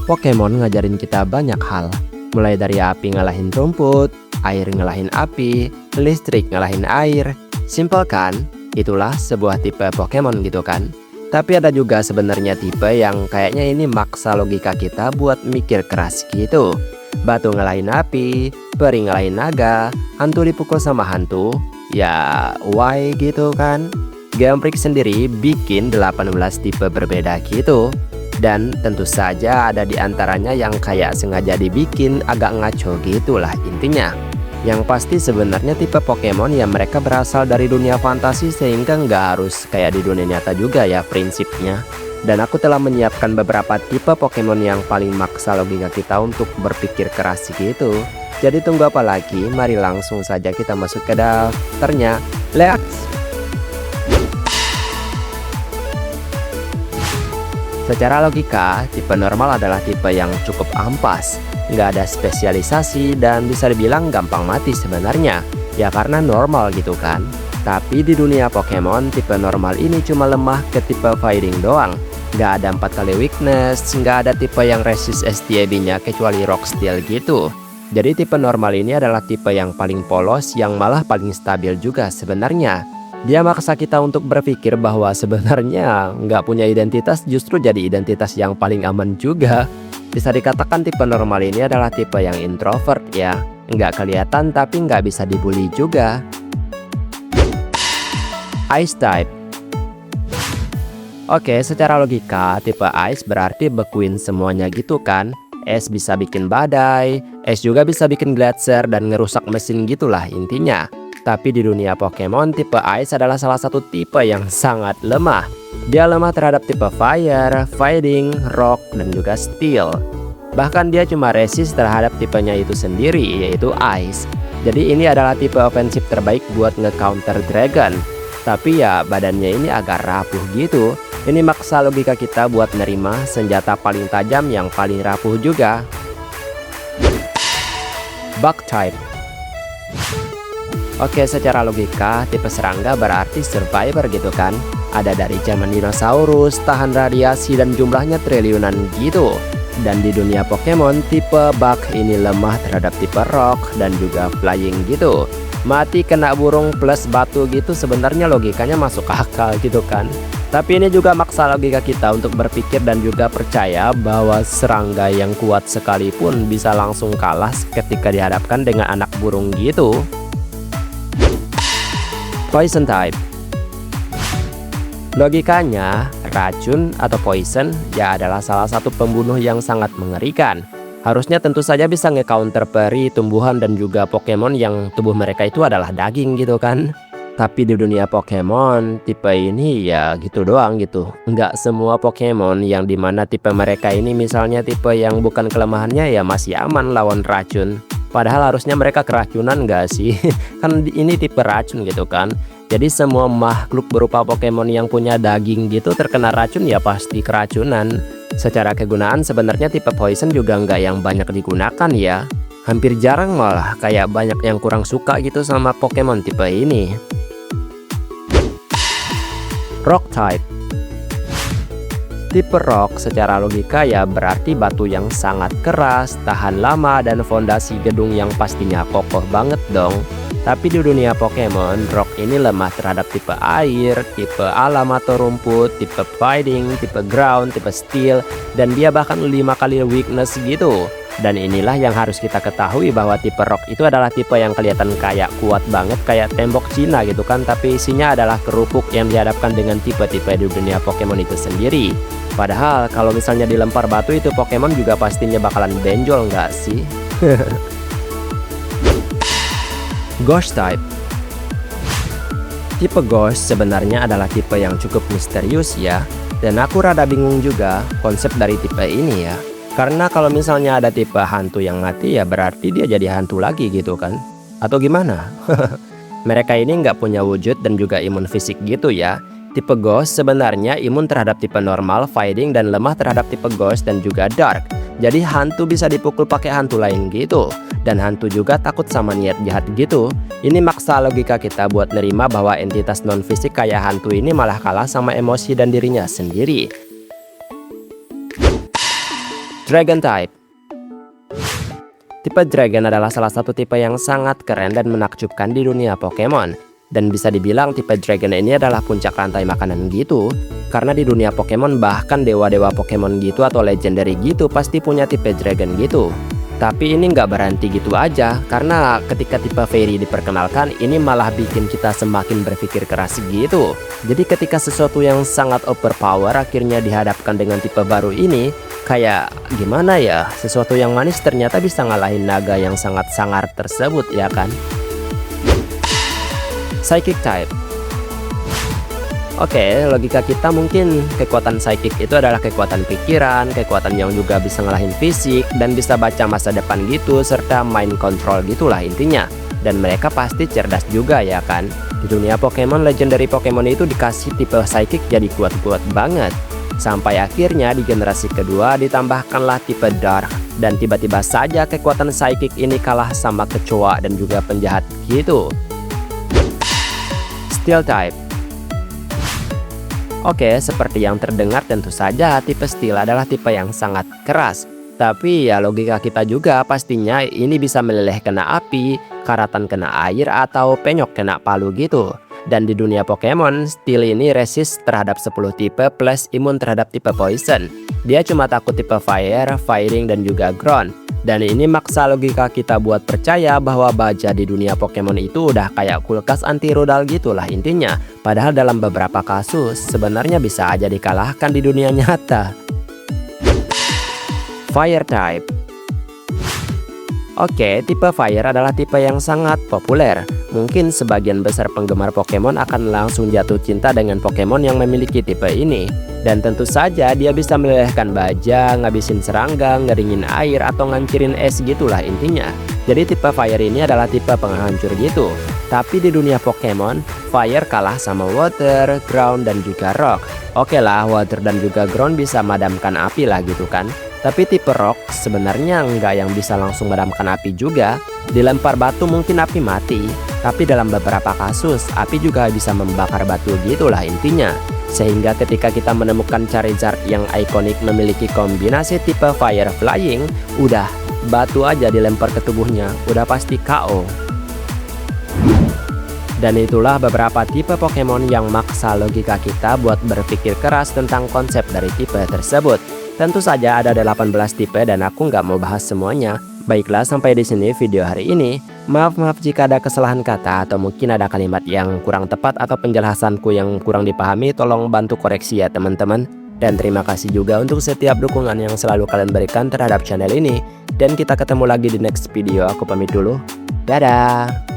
Pokemon ngajarin kita banyak hal. Mulai dari api ngalahin rumput, air ngalahin api, listrik ngalahin air. Simpel kan? Itulah sebuah tipe Pokemon gitu kan. Tapi ada juga sebenarnya tipe yang kayaknya ini maksa logika kita buat mikir keras gitu. Batu ngalahin api, peri ngalahin naga, hantu dipukul sama hantu. Ya why gitu kan? Game Freak sendiri bikin 18 tipe berbeda gitu. Dan tentu saja ada di antaranya yang kayak sengaja dibikin agak ngaco gitulah intinya. Yang pasti sebenarnya tipe Pokemon yang mereka berasal dari dunia fantasi sehingga nggak harus kayak di dunia nyata juga ya prinsipnya. Dan aku telah menyiapkan beberapa tipe Pokemon yang paling maksa logika kita untuk berpikir keras gitu. Jadi tunggu apa lagi? Mari langsung saja kita masuk ke daftarnya. Let's! Secara logika, tipe normal adalah tipe yang cukup ampas. Nggak ada spesialisasi dan bisa dibilang gampang mati sebenarnya. Ya karena normal gitu kan. Tapi di dunia Pokemon, tipe normal ini cuma lemah ke tipe fighting doang. Nggak ada 4 kali weakness, nggak ada tipe yang resist STAB-nya kecuali Rock Steel gitu. Jadi tipe normal ini adalah tipe yang paling polos yang malah paling stabil juga sebenarnya. Dia maksa kita untuk berpikir bahwa sebenarnya nggak punya identitas justru jadi identitas yang paling aman juga. Bisa dikatakan tipe normal ini adalah tipe yang introvert ya. Nggak kelihatan tapi nggak bisa dibully juga. Ice type. Oke, secara logika tipe Ice berarti bekuin semuanya gitu kan. Es bisa bikin badai, es juga bisa bikin glacier dan ngerusak mesin gitulah intinya. Tapi di dunia Pokemon, tipe Ice adalah salah satu tipe yang sangat lemah. Dia lemah terhadap tipe Fire, Fighting, Rock, dan juga Steel. Bahkan dia cuma resist terhadap tipenya itu sendiri, yaitu Ice. Jadi ini adalah tipe ofensif terbaik buat nge-counter Dragon. Tapi ya badannya ini agak rapuh gitu. Ini maksa logika kita buat nerima senjata paling tajam yang paling rapuh juga. Bug type. Oke, secara logika tipe serangga berarti survivor gitu kan. Ada dari zaman dinosaurus, tahan radiasi dan jumlahnya triliunan gitu. Dan di dunia Pokemon tipe bug ini lemah terhadap tipe rock dan juga flying gitu. Mati kena burung plus batu gitu sebenarnya logikanya masuk akal gitu kan. Tapi ini juga maksa logika kita untuk berpikir dan juga percaya bahwa serangga yang kuat sekalipun bisa langsung kalah ketika dihadapkan dengan anak burung gitu. Poison type. Logikanya, racun atau poison ya adalah salah satu pembunuh yang sangat mengerikan. Harusnya tentu saja bisa nge-counter peri, tumbuhan dan juga Pokemon yang tubuh mereka itu adalah daging gitu kan. Tapi di dunia Pokemon, tipe ini ya gitu doang gitu. Nggak semua Pokemon yang dimana tipe mereka ini misalnya tipe yang bukan kelemahannya ya masih aman lawan racun. Padahal harusnya mereka keracunan nggak sih? Kan ini tipe racun gitu kan. Jadi semua makhluk berupa Pokemon yang punya daging gitu terkena racun ya pasti keracunan. Secara kegunaan sebenarnya tipe poison juga nggak yang banyak digunakan ya. Hampir jarang malah kayak banyak yang kurang suka gitu sama Pokemon tipe ini. Rock type. Tipe rock secara logika ya berarti batu yang sangat keras, tahan lama, dan fondasi gedung yang pastinya kokoh banget dong. Tapi di dunia Pokemon, rock ini lemah terhadap tipe air, tipe alam atau rumput, tipe fighting, tipe ground, tipe steel, dan dia bahkan 5 kali weakness gitu. Dan inilah yang harus kita ketahui bahwa tipe rock itu adalah tipe yang kelihatan kayak kuat banget kayak tembok Cina gitu kan. Tapi isinya adalah kerupuk yang dihadapkan dengan tipe-tipe di dunia Pokemon itu sendiri. Padahal kalau misalnya dilempar batu itu Pokemon juga pastinya bakalan benjol nggak sih? Ghost type. Tipe Ghost sebenarnya adalah tipe yang cukup misterius ya. Dan aku rada bingung juga konsep dari tipe ini ya. Karena kalau misalnya ada tipe hantu yang mati ya berarti dia jadi hantu lagi gitu kan. Atau gimana? Mereka ini nggak punya wujud dan juga imun fisik gitu ya. Tipe Ghost sebenarnya imun terhadap tipe normal, fighting, dan lemah terhadap tipe Ghost dan juga dark. Jadi hantu bisa dipukul pakai hantu lain gitu. Dan hantu juga takut sama niat jahat gitu. Ini maksa logika kita buat nerima bahwa entitas non fisik kayak hantu ini malah kalah sama emosi dan dirinya sendiri. Dragon Type. Tipe Dragon adalah salah satu tipe yang sangat keren dan menakjubkan di dunia Pokemon. Dan bisa dibilang tipe Dragon ini adalah puncak rantai makanan gitu. Karena di dunia Pokemon bahkan dewa-dewa Pokemon gitu atau legendary gitu pasti punya tipe Dragon gitu. Tapi ini nggak berhenti gitu aja, karena ketika tipe Fairy diperkenalkan, ini malah bikin kita semakin berpikir keras gitu. Jadi ketika sesuatu yang sangat overpower akhirnya dihadapkan dengan tipe baru ini, kayak gimana ya, sesuatu yang manis ternyata bisa ngalahin naga yang sangat sangar tersebut ya kan. Psychic Type. Oke, logika kita mungkin kekuatan psychic itu adalah kekuatan pikiran, kekuatan yang juga bisa ngalahin fisik, dan bisa baca masa depan gitu, serta mind control gitulah intinya. Dan mereka pasti cerdas juga ya kan. Di dunia Pokemon, legendary Pokemon itu dikasih tipe psychic jadi kuat-kuat banget. Sampai akhirnya di generasi kedua ditambahkanlah tipe dark. Dan tiba-tiba saja kekuatan psychic ini kalah sama kecoa dan juga penjahat gitu. Steel Type. Oke, seperti yang terdengar tentu saja tipe Steel adalah tipe yang sangat keras. Tapi ya logika kita juga pastinya ini bisa meleleh kena api, karatan kena air, atau penyok kena palu gitu. Dan di dunia Pokemon, Steel ini resist terhadap 10 tipe plus imun terhadap tipe Poison. Dia cuma takut tipe Fire, Firing, dan juga Ground. Dan ini maksa logika kita buat percaya bahwa baja di dunia Pokemon itu udah kayak kulkas anti rudal gitulah intinya. Padahal dalam beberapa kasus sebenarnya bisa aja dikalahkan di dunia nyata. Fire Type. Oke, tipe Fire adalah tipe yang sangat populer. Mungkin sebagian besar penggemar Pokemon akan langsung jatuh cinta dengan Pokemon yang memiliki tipe ini. Dan tentu saja dia bisa melelehkan baja, ngabisin serangga, ngeringin air, atau ngancurin es gitulah intinya. Jadi tipe Fire ini adalah tipe penghancur gitu. Tapi di dunia Pokemon, Fire kalah sama Water, Ground, dan juga Rock. Oke lah, Water dan juga Ground bisa madamkan api lah gitu kan. Tapi tipe Rock sebenarnya nggak yang bisa langsung madamkan api juga. Dilempar batu mungkin api mati. Tapi dalam beberapa kasus, api juga bisa membakar batu gitulah intinya. Sehingga ketika kita menemukan Charizard yang ikonik memiliki kombinasi tipe Fire Flying, udah batu aja dilempar ke tubuhnya, udah pasti KO. Dan itulah beberapa tipe Pokemon yang maksa logika kita buat berpikir keras tentang konsep dari tipe tersebut. Tentu saja ada 18 tipe dan aku nggak mau bahas semuanya. Baiklah, sampai di sini video hari ini. Maaf jika ada kesalahan kata atau mungkin ada kalimat yang kurang tepat atau penjelasanku yang kurang dipahami, tolong bantu koreksi ya teman-teman. Dan terima kasih juga untuk setiap dukungan yang selalu kalian berikan terhadap channel ini. Dan kita ketemu lagi di next video, aku pamit dulu. Dadah!